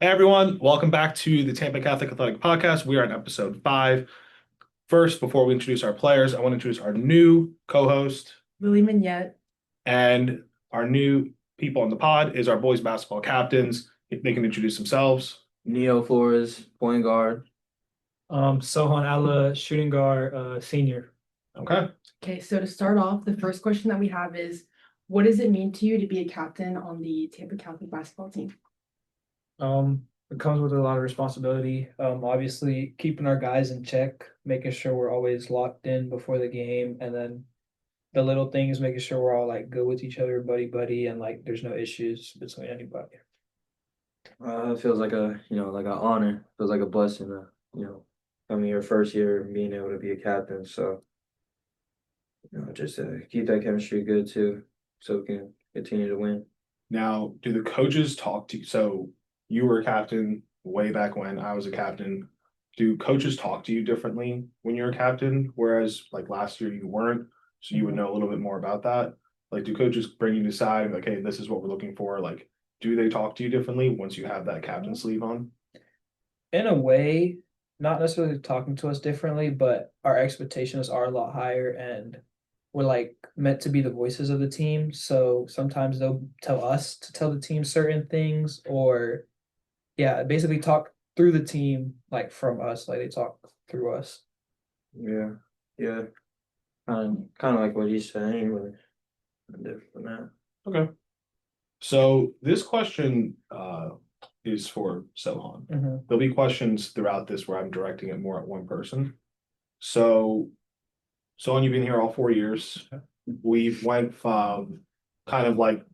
Hey everyone, welcome back to the Tampa Catholic Athletic Podcast. We are on episode 5. First, before we introduce our players, I want to introduce our new co-host Lily Mignette. and our new people on the pod is our boys basketball captains. If they can introduce themselves. Neo Flores, point guard. Sohan Allah, shooting guard, senior. Okay. Okay, so to start off, the first question that we have is, what does it mean to you to be a captain on the Tampa Catholic basketball team? It comes with a lot of responsibility. Obviously keeping our guys in check, making sure we're always locked in before the game, and then the little things, making sure we're all like good with each other, buddy, and like there's no issues between anybody. It feels like like an honor. Feels like a blessing. Coming your first year and being able to be a captain. So, just keep that chemistry good too, so we can continue to win. Now, do the coaches talk to you? So you were a captain way back when I was a captain. Do coaches talk to you differently when you're a captain, whereas like last year you weren't? So you would know a little bit more about that. Like, do coaches bring you to side like, hey, this is what we're looking for? Like, do they talk to you differently once you have that captain sleeve on? In a way, not necessarily talking to us differently, but our expectations are a lot higher and we're like meant to be the voices of the team. So sometimes they'll tell us to tell the team certain things or yeah, basically talk through the team like from us, like they talk through us. Yeah, yeah. Kind of like what you said. Ain't really different from that. Okay. So this question is for Sohan. There'll be questions throughout this where I'm directing it more at one person. So, Sohan, you've been here all 4 years. We've went from kind of like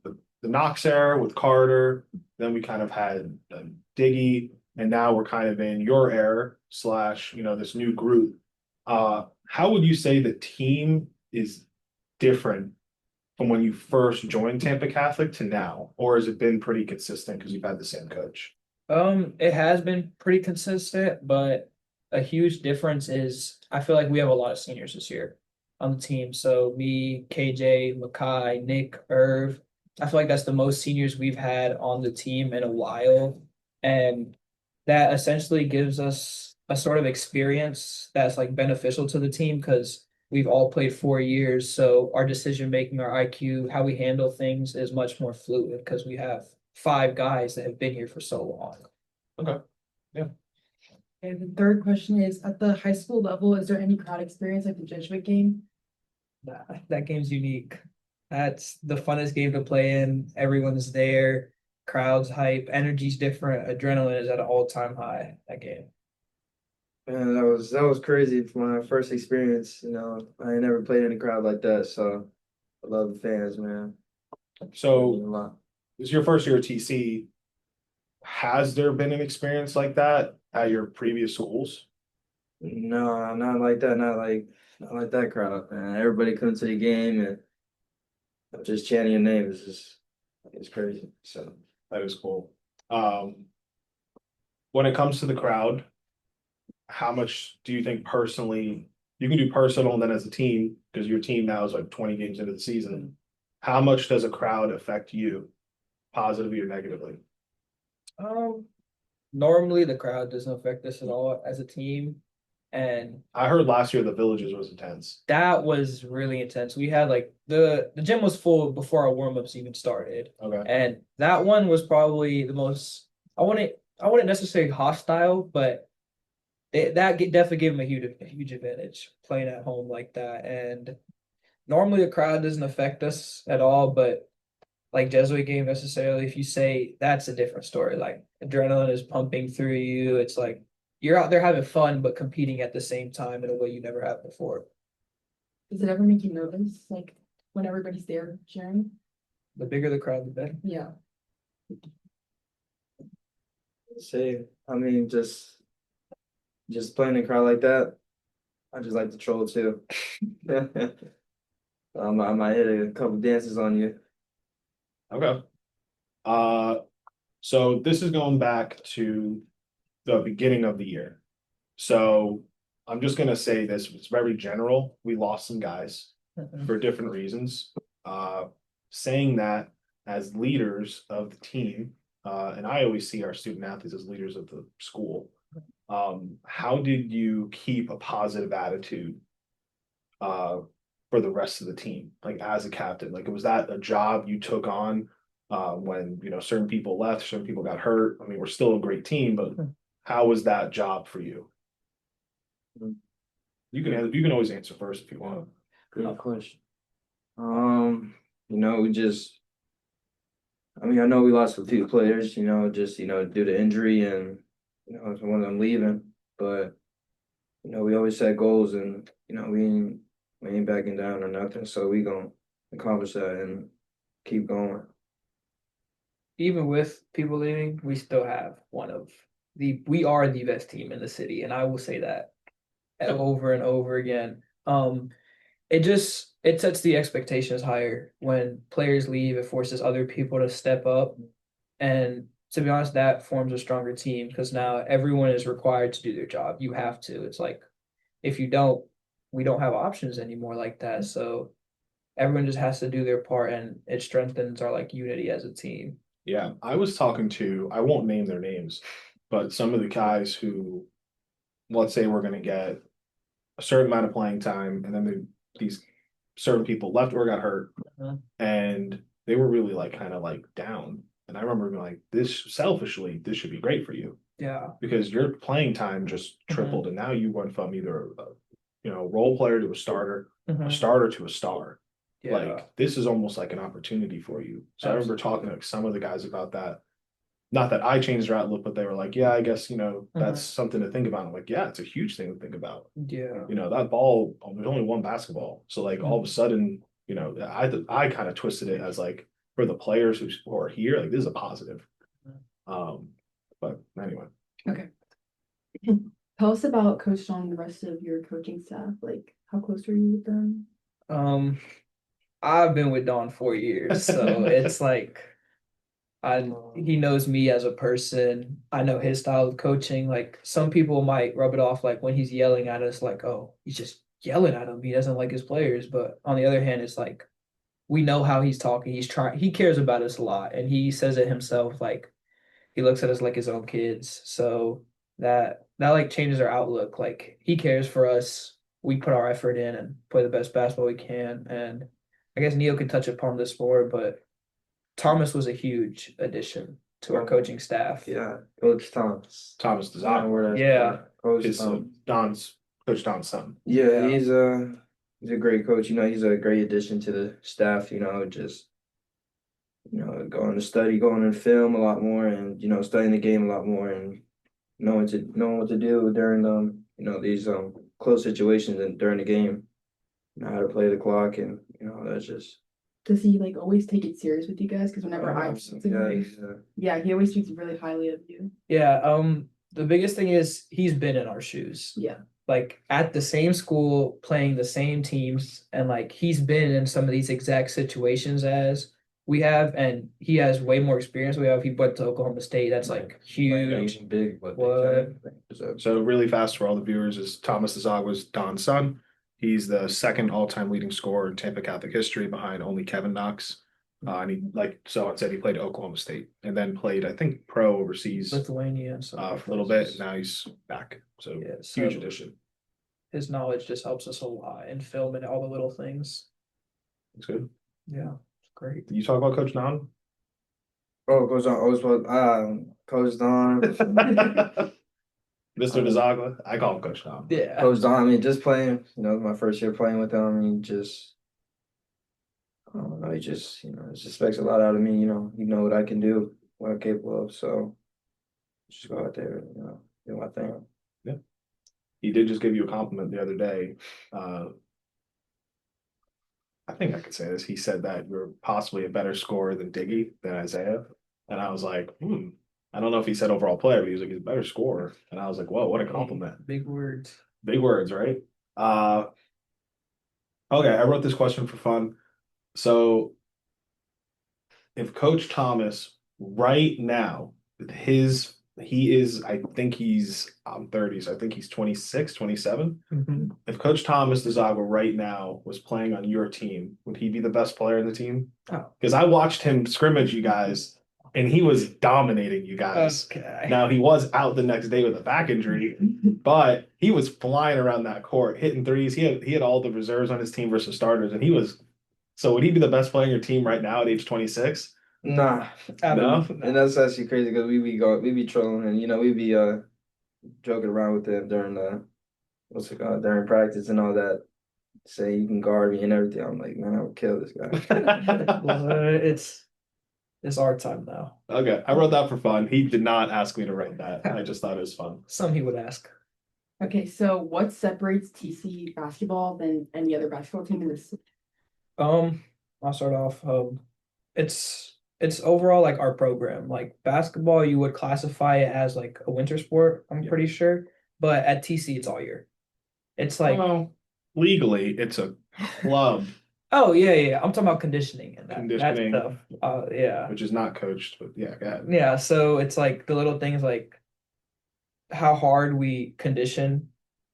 the Knox era with Carter, then we kind of had Diggy, and now we're kind of in your era slash, this new group. How would you say the team is different from when you first joined Tampa Catholic to now, or has it been pretty consistent because you've had the same coach? It has been pretty consistent, but a huge difference is I feel like we have a lot of seniors this year on the team. So me, KJ, Makai, Nick, Irv. I feel like that's the most seniors we've had on the team in a while. And that essentially gives us a sort of experience that's like beneficial to the team because we've all played 4 years. So our decision making, our IQ, how we handle things is much more fluid because we have 5 guys that have been here for so long. Okay. Yeah. And the third question is, at the high school level, is there any crowd experience like the Jesuit game? That game's unique. That's the funnest game to play in. Everyone's there, crowds hype, energy's different, adrenaline is at an all-time high that game. Man, that was crazy for my first experience. I ain't never played in a crowd like that, so I love the fans, man. So, A lot. this is your first year at TC. Has there been an experience like that at your previous schools? No, not like that. Not like that crowd, man. Everybody come to the game and just chanting your name is just it's crazy. So That is cool. Um, when it comes to the crowd, how much do you think personally you can do personal and then as a team, because your team now is like 20 games into the season, how much does a crowd affect you, positively or negatively? Um, Normally the crowd doesn't affect us at all as a team, and I heard last year the Villages was intense. that was really intense. We had like the gym was full before our warm-ups even started. Okay. And that one was probably the most I wouldn't necessarily hostile, but definitely gave them a huge advantage playing at home like that. And normally the crowd doesn't affect us at all, but like Jesuit game necessarily, if you say that's a different story. Like adrenaline is pumping through you. It's like you're out there having fun, but competing at the same time in a way you never have before. Does it ever make you nervous, like when everybody's there cheering? The bigger the crowd, the better. Yeah. say, I mean, just playing in a crowd like that, I just like to troll too. I might hit a couple dances on you. Okay. Uh, so this is going back to the beginning of the year. So I'm just gonna say this, it's very general. We lost some guys for different reasons. Saying that as leaders of the team, and I always see our student athletes as leaders of the school. How did you keep a positive attitude for the rest of the team, like as a captain? Like, was that a job you took on when certain people left, certain people got hurt? I mean, we're still a great team, but how was that job for you? You can always answer first if you want. Good question. We just, I mean, I know we lost a few players, just, due to injury and, one of them leaving, but, we always set goals and, we ain't backing down or nothing. So we gonna accomplish that and keep going. Even with people leaving, we still have we are the best team in the city, and I will say that over and over again. It sets the expectations higher when players leave. It forces other people to step up, and to be honest, that forms a stronger team because now everyone is required to do their job. You have to. It's like if you don't, we don't have options anymore like that. So everyone just has to do their part, and it strengthens our like unity as a team. Yeah, I was talking to, I won't name their names, but some of the guys who, let's say we're going to get a certain amount of playing time, and then these certain people left or got hurt, and they were really like kind of like down. And I remember being like, this selfishly, this should be great for you. Yeah. Because your playing time just tripled, and now you went from either a role player to a starter to a star. Yeah. Like this is almost like an opportunity for you. So I remember talking to like, some of the guys about that. Not that I changed their outlook, but they were like, yeah, I guess, that's something to think about. I'm like, yeah, it's a huge thing to think about. Yeah. That ball, there's only one basketball. So like all of a sudden, I kind of twisted it as like for the players who are here, like this is a positive. But anyway. Okay. Tell us about Coach John and the rest of your coaching staff. Like, how close are you with them? I've been with Don 4 years, so it's like he knows me as a person. I know his style of coaching. Like some people might rub it off like when he's yelling at us, like, oh, he's just yelling at him. He doesn't like his players. But on the other hand, it's like we know how he's talking. He cares about us a lot, and he says it himself, like he looks at us like his own kids. So that like changes our outlook. Like he cares for us. We put our effort in and play the best basketball we can. And I guess Neil could touch upon this more, but Thomas was a huge addition to our coaching staff. Yeah, Coach Thomas. Thomas Design. Yeah. Coach Coach Don's son. Yeah, he's a great coach. He's a great addition to the staff. Just going to study, going to film a lot more, and studying the game a lot more, and knowing what to do during these close situations and during the game. How to play the clock, and that's just. Does he like always take it serious with you guys? Because whenever he always speaks really highly of you. Yeah. The biggest thing is he's been in our shoes. Yeah. Like at the same school, playing the same teams, and like he's been in some of these exact situations as we have, and he has way more experience we have. He went to Oklahoma State. That's like huge. Big. What? So really fast for all the viewers is Thomas Dezagua's Don's son. He's the second all-time leading scorer in Tampa Catholic history behind only Kevin Knox. And he, like so said, he played at Oklahoma State and then played, I think, pro overseas Lithuania for a little bit. And now he's back. So huge addition. His knowledge just helps us a lot in film and all the little things. It's good. Yeah, it's great. Did you talk about Coach Don? Oh, Coach Don. Coach Don. Mr. Dezagua, I call him Coach Don. Yeah. Coach Don, I mean, just playing, my first year playing with him, I mean, I don't know, he just expects a lot out of me, he know what I can do, what I'm capable of, so just go out there and, do my thing. Yeah. He did just give you a compliment the other day. I think I could say this. He said that you're possibly a better scorer than Diggy, than Isaiah. And I was like, I don't know if he said overall player, but he was like, he's a better scorer. And I was like, whoa, what a compliment. Big words. Big words, right? Okay, I wrote this question for fun. So if Coach Thomas right now, I think he's, I'm 30, so I think he's 26, 27. Mm-hmm. If Coach Thomas Dezaga right now was playing on your team, would he be the best player in the team? Oh. Because I watched him scrimmage you guys and he was dominating you guys. Okay. Now he was out the next day with a back injury, but he was flying around that court, hitting threes. He had all the reserves on his team versus starters, and he was. So would he be the best player on your team right now at age 26? Nah, No? and that's actually crazy because we be trolling and we be joking around with him during what's it called during practice and all that. Say you can guard me and everything. I'm like, man, I would kill this guy. It's our time now. Okay, I wrote that for fun. He did not ask me to write that. I just thought it was fun. Some he would ask. Okay, so what separates TC basketball than any other basketball team in this? I'll start off. It's overall like our program. Like basketball, you would classify it as like a winter sport, I'm Yeah. pretty sure. But at TC, it's all year. It's like, Well, legally, it's a club, oh yeah. I'm talking about conditioning and that Conditioning. stuff. Yeah. which is not coached, but yeah, go ahead. Yeah, so it's like the little things like how hard we condition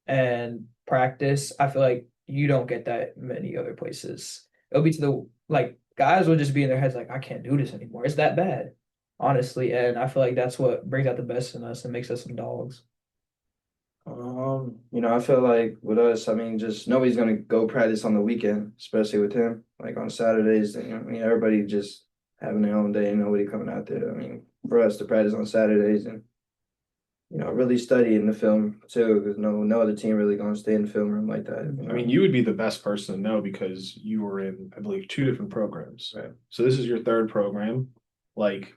and practice. I feel like you don't get that many other places. It'll be to the like guys will just be in their heads like, I can't do this anymore. It's that bad, honestly. And I feel like that's what brings out the best in us and makes us some dogs. I feel like with us, I mean, just nobody's gonna go practice on the weekend, especially with him. Like on Saturdays, everybody just having their own day, nobody coming out there. I mean, for us to practice on Saturdays and really study in the film too, because no other team really gonna stay in the film room like that. I mean, you would be the best person to know because you were in, I believe, 2 different programs. Right. So this is your third program. Like,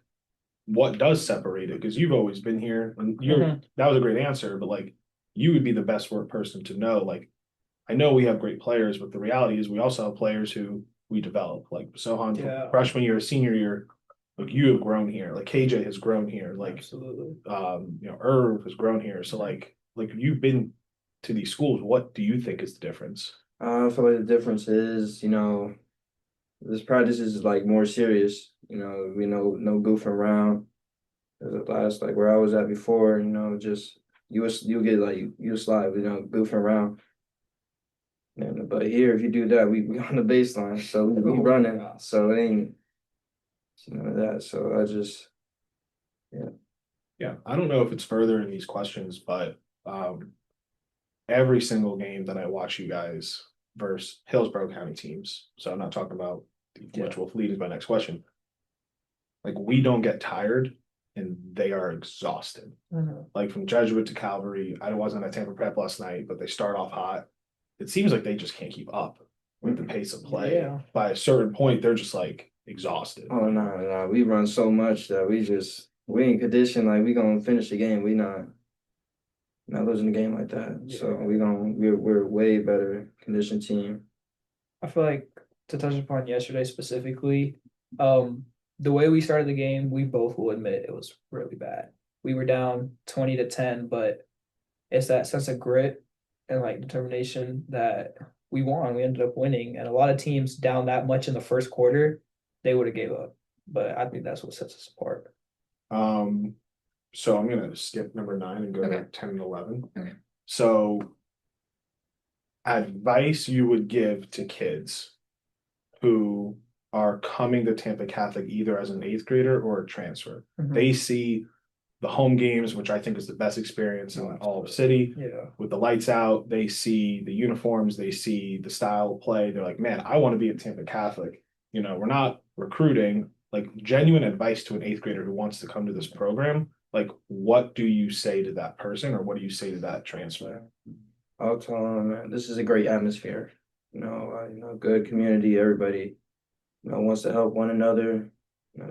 what does separate it? Because you've always been here, and that was a great answer. But like, you would be the best work person to know. Like, I know we have great players, but the reality is we also have players who we develop. Like Sohan, Yeah. freshman year, senior year, like you have grown here. Like KJ has grown here. Like Absolutely. Irv has grown here. So like you've been to these schools. What do you think is the difference? I feel like the difference is, this practice is like more serious. We know no goofing around. As a last like where I was at before, just you get like you slide, goofing around. But here, if you do that, we on the baseline, so we running, so it ain't none of that. So I just Yeah, I don't know if it's further in these questions, but every single game that I watch you guys versus Hillsborough County teams, so I'm not talking about which will lead into my next question. Like we don't get tired and they are exhausted. Like from Jesuit to Calvary, I wasn't at Tampa Prep last night, but they start off hot. It seems like they just can't keep up with the pace of play. Yeah. By a certain point, they're just like exhausted. oh no, we run so much that we ain't conditioned like we gonna finish the game. We not losing the game like that. So we're way better conditioned team. I feel like to touch upon yesterday specifically, the way we started the game, we both will admit it was really bad. We were down 20-10, but it's that sense of grit and like determination that we won. We ended up winning. And a lot of teams down that much in the first quarter, they would have gave up. But I think that's what sets us apart. So I'm gonna skip number 9 and go to Okay. 10 and 11. Okay. So advice you would give to kids who are coming to Tampa Catholic either as an 8th grader or a transfer. They see the home games, which I think is the best experience in all of city. Yeah. With the lights out, they see the uniforms, they see the style of play. They're like, man, I want to be at Tampa Catholic. We're not recruiting. Like genuine advice to an 8th grader who wants to come to this program. Like, what do you say to that person, or what do you say to that transfer? I'll tell them, man, this is a great atmosphere. Good community. Everybody, wants to help one another.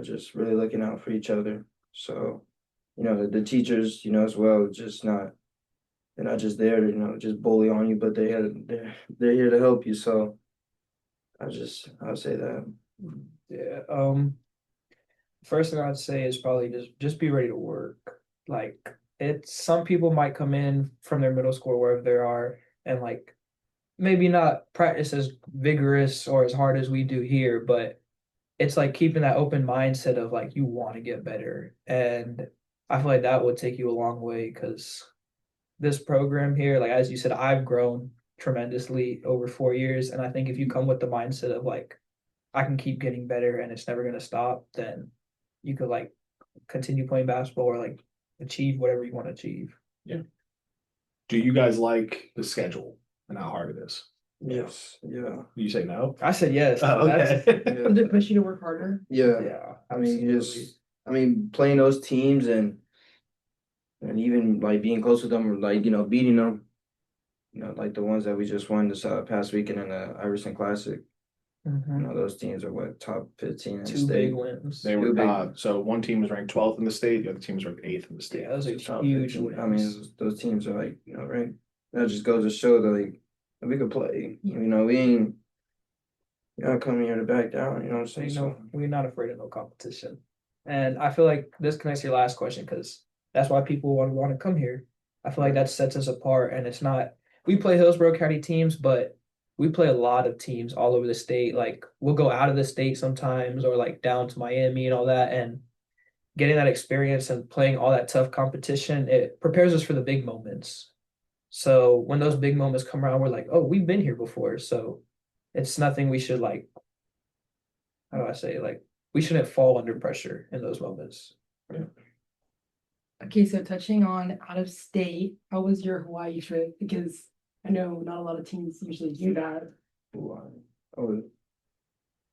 Just really looking out for each other. So, the teachers, as well, they're not just there to, just bully on you, but they're here to help you. So, I'll say that. Yeah. First thing I'd say is probably just be ready to work. Like some people might come in from their middle school, wherever they are, and like maybe not practice as vigorous or as hard as we do here, but it's like keeping that open mindset of like you want to get better. And I feel like that would take you a long way because this program here, like as you said, I've grown tremendously over 4 years. And I think if you come with the mindset of like I can keep getting better and it's never gonna stop, then you could like continue playing basketball or like achieve whatever you want to achieve. Do you guys like the schedule and how hard it is? Yes. Yeah. You say no? I said yes. Oh, That's- okay. Yeah. Does it push you to work harder? Yeah. yeah. I mean, you absolutely. just, I mean, playing those teams and even like being close with them or like, you know, beating them, you know, like the ones that we just won this past weekend in the Iverson Classic. You Mhm. know, those teams are what, top 15 in the Two state. big wins. They Too were big. so one team was ranked 12th in the state, the other team was ranked 8th in the state. Yeah, those are So top huge 15. wins. I mean, those teams are like, you know, right? That just goes to show that like we could play. Yeah. You know, we ain't gotta come here to back down. You know what I'm saying? So We're not afraid of no competition. And I feel like this connects to your last question because that's why people want to come here. I feel like that sets us apart, and it's not. We play Hillsborough County teams, but we play a lot of teams all over the state. Like we'll go out of the state sometimes, or like down to Miami and all that, and getting that experience and playing all that tough competition, it prepares us for the big moments. So when those big moments come around, we're like, oh, we've been here before. So it's nothing we should like, how do I say, like, we shouldn't fall under pressure in those moments. Okay, so touching on out of state, how was your Hawaii trip? Because I know not a lot of teams usually do that. wow.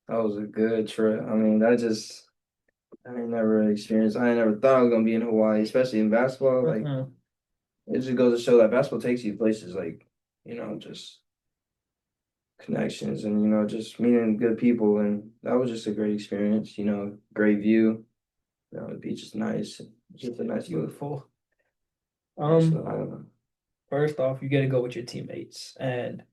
That was a good trip. I mean, I ain't never experienced. I ain't never thought I was gonna be in Hawaii, especially in basketball. Like Mhm. it just goes to show that basketball takes you places like, you know, just connections and, you know, just meeting good people. And that was just a great experience, you know, great view. You know, the beach is nice. It's just a nice little Beautiful. nice little island. First off, you get to go with your teammates, and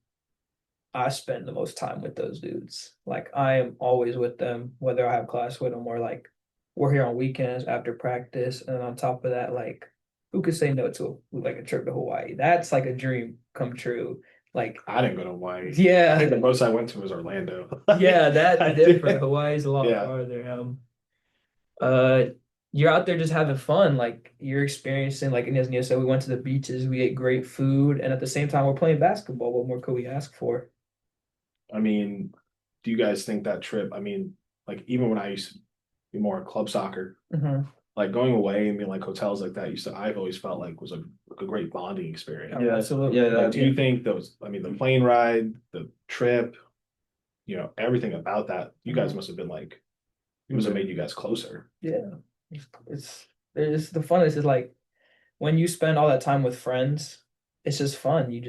I spend the most time with those dudes. Like I am always with them, whether I have class with them or like we're here on weekends after practice. And on top of that, like who could say no to like a trip to Hawaii? That's like a dream come true. Like I didn't go to Hawaii. I think yeah, the most I went to was Orlando. yeah, I that's did. different. Hawaii's a lot Yeah. farther. Uh, you're out there just having fun. Like you're experiencing, like as Nia said, we went to the beaches, we ate great food, and at the same time, we're playing basketball. What more could we ask for? I mean, do you guys think that trip? I mean, like even when I used to be more club soccer, Mhm. like going away and being like hotels like that I've always felt like was a great bonding experience. Yeah, absolutely. Yeah, Like, do you think those, I mean, the plane ride, the trip, you know, everything about that, you guys must have been like, it must have made you guys closer. Yeah, it's the funnest is like when you spend all that time with friends, it's just fun. You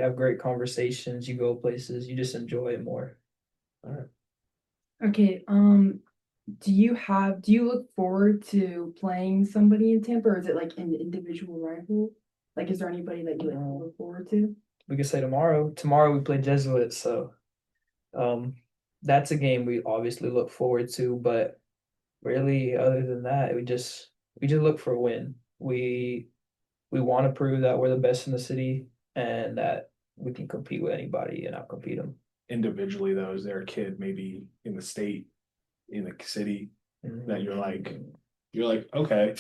have great conversations, you go places, you just enjoy it more. All right. Okay, do you look forward to playing somebody in Tampa, or is it like an individual rival? Like, is there anybody that you like look forward to? We could say tomorrow. Tomorrow we play Jesuit, so um that's a game we obviously look forward to, but really other than that, we just look for a win. We want to prove that we're the best in the city and that we can compete with anybody and outcompete them. Individually though, is there a kid maybe in the state, in the city that you're like, okay,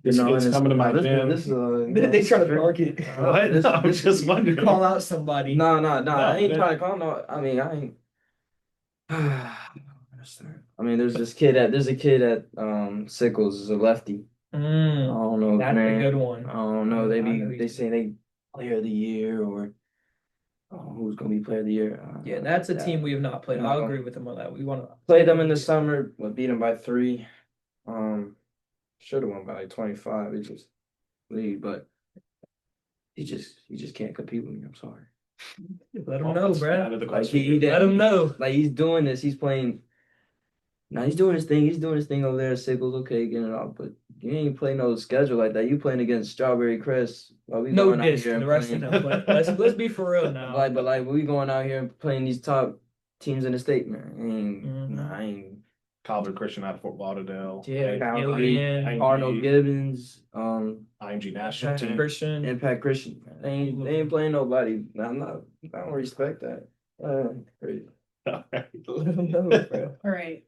this kid's coming to my gym. They try to target. What? No, I'm just wondering. Call out somebody. No. I ain't No, trying to call no. I mean, I ain't. I mean, there's a kid at Sickles is a lefty. I don't know his That's a name. good one. I don't know. I They say they player of the year or who's gonna be player of the year. Yeah, that's a team we have not played. No. I'll agree with them on that. We want to Played them in the summer, but beat them by 3. Should have won by like 25. It just lead, but he just can't compete with me. I'm sorry. Let them know, bro. Out of the Like question. Let them know. Like he's doing this. He's playing. Now he's doing his thing. He's doing his thing over there at Sickles. Okay, getting it off, but you ain't playing no schedule like that. You playing against Strawberry Crest. While we No going out diss here to and the rest of playing. them, but let's be for real now. But we going out here and playing these top teams in the state, man. I ain't. Calvin Christian out of Fort Lauderdale. Yeah, IMG, Arnold Gibbons, IMG national team. Christian. Impact Christian. They ain't playing nobody. I don't respect that. Crazy. Let them know, bro. All right,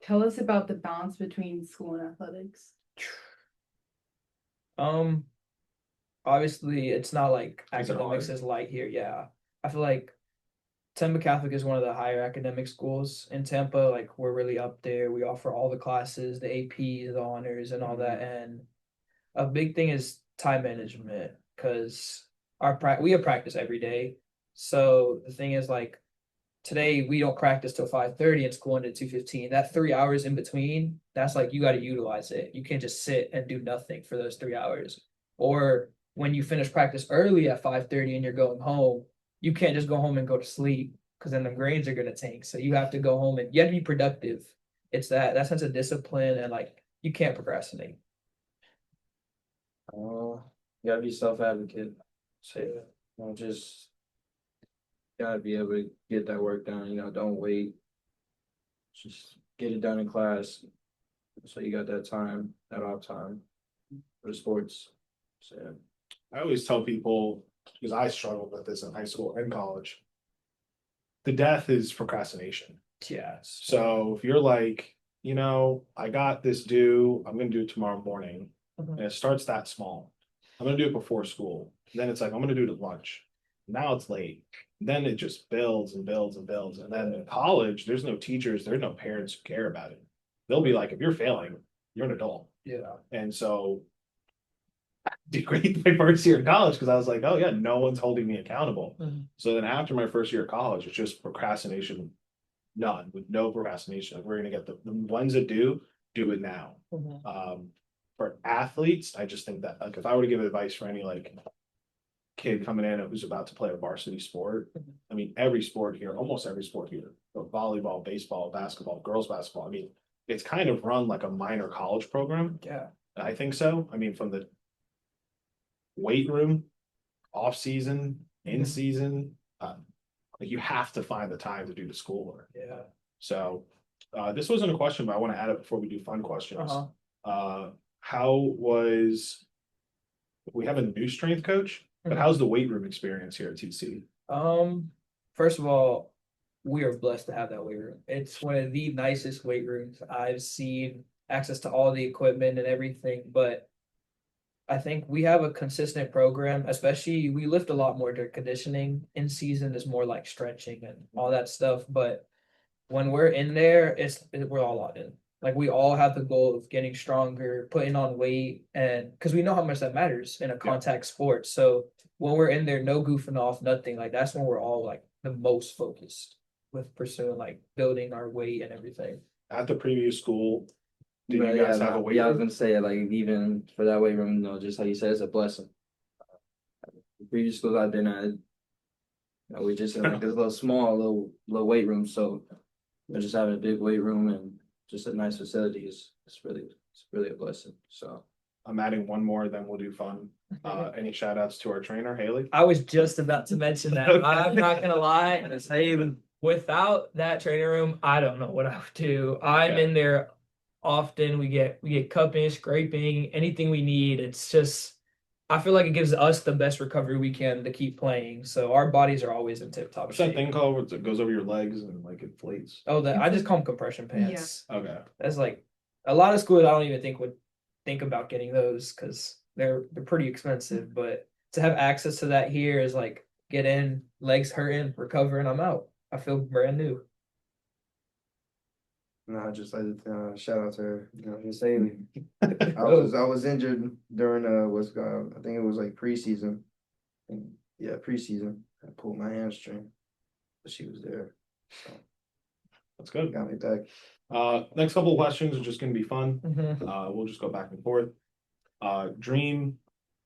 tell us about the balance between school and athletics. Obviously it's not like Is it academics hard? is light here. Yeah. I feel like Tampa Catholic is one of the higher academic schools in Tampa. Like we're really up there. We offer all the classes, the APs, the honors, and all that. And a big thing is time management because we have practice every day. So the thing is like today we don't practice till 5:30 and school ended 2:15. That 3 hours in between, that's like you got to utilize it. You can't just sit and do nothing for those 3 hours. Or when you finish practice early at 5:30 and you're going home, you can't just go home and go to sleep because then the grades are gonna tank. So you have to go home and you have to be productive. It's that sense of discipline and like you can't procrastinate. You gotta be self-advocate. Say that. Just gotta be able to get that work done. Don't wait. Just get it done in class. So you got that time, that off time for the sports. So yeah. I always tell people, because I struggled with this in high school and college, the death is procrastination. Yes. So if you're like, I got this due, I'm gonna do it tomorrow morning, and it starts that small. I'm gonna do it before school. Then it's like, I'm gonna do it at lunch. Now it's late. Then it just builds and builds and builds. And then in college, there's no teachers, there's no parents who care about it. They'll be like, if you're failing, you're an adult. Yeah. And so I did great my first year in college because I was like, oh yeah, no one's holding me accountable. So then after my first year of college, it's just procrastination, none, with no procrastination. Like we're gonna get the ones that do it now. For athletes, I just think that like if I were to give advice for any like kid coming in who's about to play a varsity sport, I mean every sport here, almost every sport here, volleyball, baseball, basketball, girls basketball, I mean, it's kind of run like a minor college program. Yeah. I think so. I mean, from the weight room, off season, in season, like you have to find the time to do the schoolwork. Yeah. So this wasn't a question, but I want to add it before we do fun questions. How was we have a new strength coach, but how's the weight room experience here at TC? First of all, we are blessed to have that weight room. It's one of the nicest weight rooms I've seen, access to all the equipment and everything, but I think we have a consistent program, especially we lift a lot more during conditioning. In season is more like stretching and all that stuff. But when we're in there, we're all locked in. Like we all have the goal of getting stronger, putting on weight, and because we know how much that matters in a contact sport. So when we're in there, no goofing off, nothing. Like that's when we're all like the most focused with pursuing like building our weight and everything. At the previous school, did But you guys yeah, have a weight I was room? gonna say like even for that weight room, just like you said, it's a blessing. The previous schools I've been at, we just in like this little small little weight room. So just having a big weight room and just a nice facility is it's really a blessing. So I'm adding one more, then we'll do fun. Any shout outs to our trainer, Haley? I was just about to mention that. I'm not gonna lie. Without that training room, I don't know what I would do. I'm in there often. We get cupping, scraping, anything we need. It's just I feel like it gives us the best recovery we can to keep playing. So our bodies are always in tip top What's that shape. thing called that goes over your legs and like inflates? Oh, I just call them compression Yeah. pants. Okay. That's like a lot of schools I don't even think would think about getting those because they're pretty expensive. But to have access to that here is like get in, legs hurting, recover, and I'm out. I feel brand new. no, I just like to shout out to her, Miss Haley. I was injured during I think it was like preseason. Yeah, preseason. I pulled my hamstring, but she was there. So That's good. got me back. Next couple of questions are just gonna be fun. Mhm. We'll just go back and forth. Dream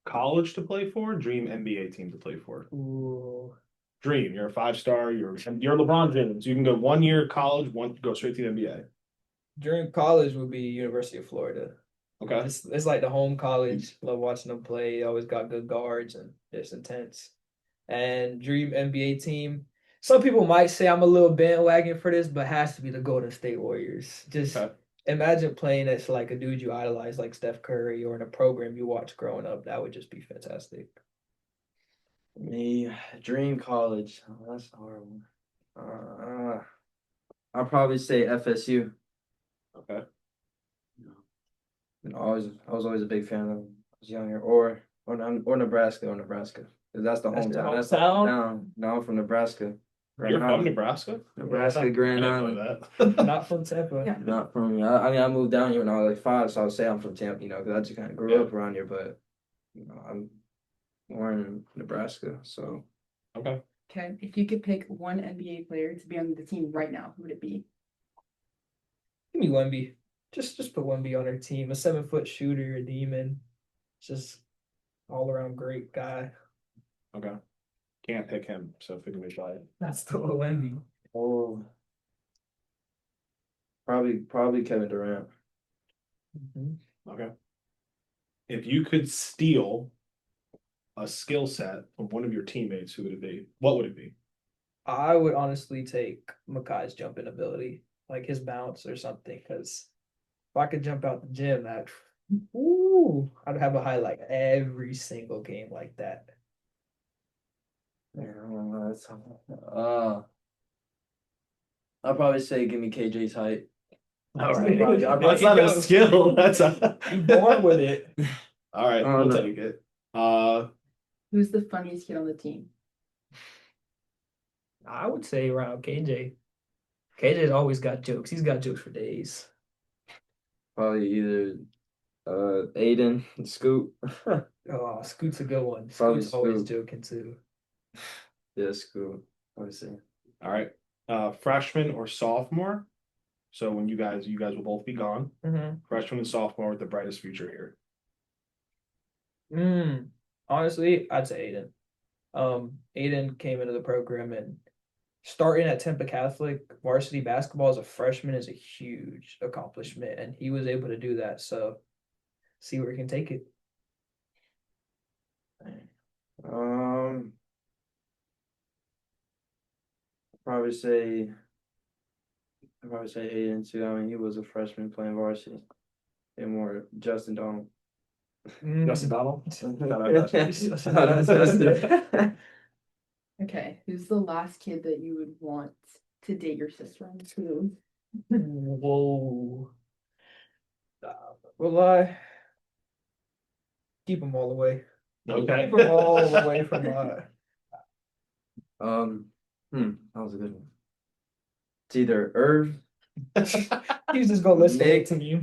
college to play for, dream NBA team to play for. Ooh. Dream, you're a 5-star, you're LeBron James. You can go 1 year college, go straight to the NBA. During college would be University of Florida. Okay. It's like the home college. Love watching them play. Always got good guards and it's intense. And dream NBA team. Some people might say I'm a little bandwagon for this, but it has to be the Golden State Warriors. Just imagine playing as like a dude you idolize like Steph Curry or in a program you watched growing up. That would just be fantastic. Me, dream college. Oh, that's a hard one. I'll probably say FSU. Okay. I was always a big fan of them. I was younger, or Nebraska. 'Cause that's the That's hometown. the That's hometown? down. No, I'm from Nebraska. You're from Nebraska? Nebraska, Grand I Island. didn't know that. Not from Tampa. Yeah. Not from. I mean, I moved down here when I was like 5, so I would say I'm from Tampa. Because I just kind of grew up around here, but I'm born in Nebraska, so. Okay. Okay, if you could pick one NBA player to be on the team right now, who would it be? Give me Wemby. Just put Wemby on our team. A 7-foot shooter, a demon. Just all around great guy. Okay. Can't pick him, so figure me try it. That's the Wemby. Oh. Probably Kevin Durant. Okay. If you could steal a skill set from one of your teammates, who would it be? What would it be? I would honestly take Makai's jumping ability, like his bounce or something, because if I could jump out the gym, I'd have a highlight every single game like that. Yeah, I don't know. That's I'll probably say give me KJ's height. All right. That's That's not a skill. That's a You born with it. all right, Oh, we'll no. take it. Who's the funniest kid on the team? I would say around KJ. KJ's always got jokes. He's got jokes for days. Probably either Aiden, Scoop. Oh, Scoot's a good one. Probably Scoot's always Scoot. joking too. Yeah, Scoop. Obviously. All right. Freshman or sophomore. So when you guys will both be gone. Freshman and sophomore with the brightest future here. Honestly, I'd say Aiden. Aiden came into the program and starting at Tampa Catholic varsity basketball as a freshman is a huge accomplishment, and he was able to do that. So, see where he can take it. Probably say Aiden too. I mean, he was a freshman playing varsity. And more Justin Donald. Justin Donald. Okay, who's the last kid that you would want to date your sister on school? Whoa. Will I keep them all away? Okay. Keep them all away from That was a good one. It's either Irv. He's just gonna listen Nick. to you.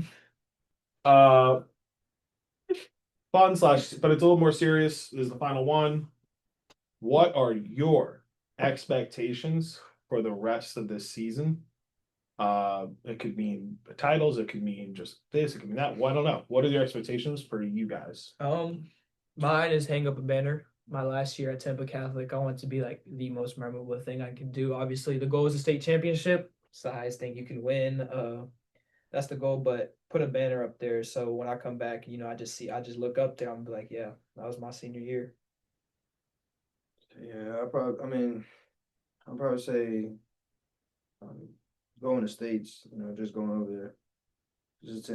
Fun slash, but it's a little more serious. This is the final one. What are your expectations for the rest of this season? It could mean titles, it could mean just this, it could mean that. Well, I don't know. What are your expectations for you guys? Mine is hang up a banner. My last year at Tampa Catholic, I want it to be like the most memorable thing I can do. Obviously, the goal is a state championship. It's the highest thing you can win. That's the goal. But put a banner up there so when I come back, I just look up there. I'm like, yeah, that was my senior year. Yeah, I'll probably say going to States, just going over there. 'Cause it's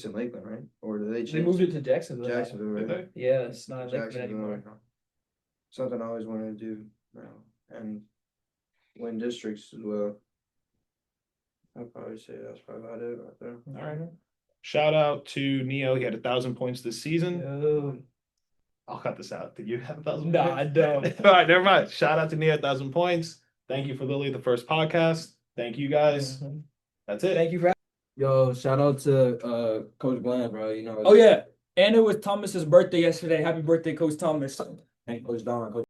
in Lakeland, right? Or did they They change moved it to Jacksonville. now. Jacksonville, right? Did Yeah, it's not Lakeland Jacksonville, anymore. right now. Something I always wanted to do now. And win districts as well. I'd probably say that's probably about it right there. All right. Shout out to Neo. He had 1,000 points this season. Oh, I'll cut this out. Did you have 1,000 nah, points? I don't. All right, never mind. Shout out to Neo, 1,000 points. Thank you for Lily, the first podcast. Thank you guys. That's it. Thank you for. Yo, shout out to Coach Bland, bro. Oh yeah, and it was Thomas's birthday yesterday. Happy birthday, Coach Thomas. And Coach Don.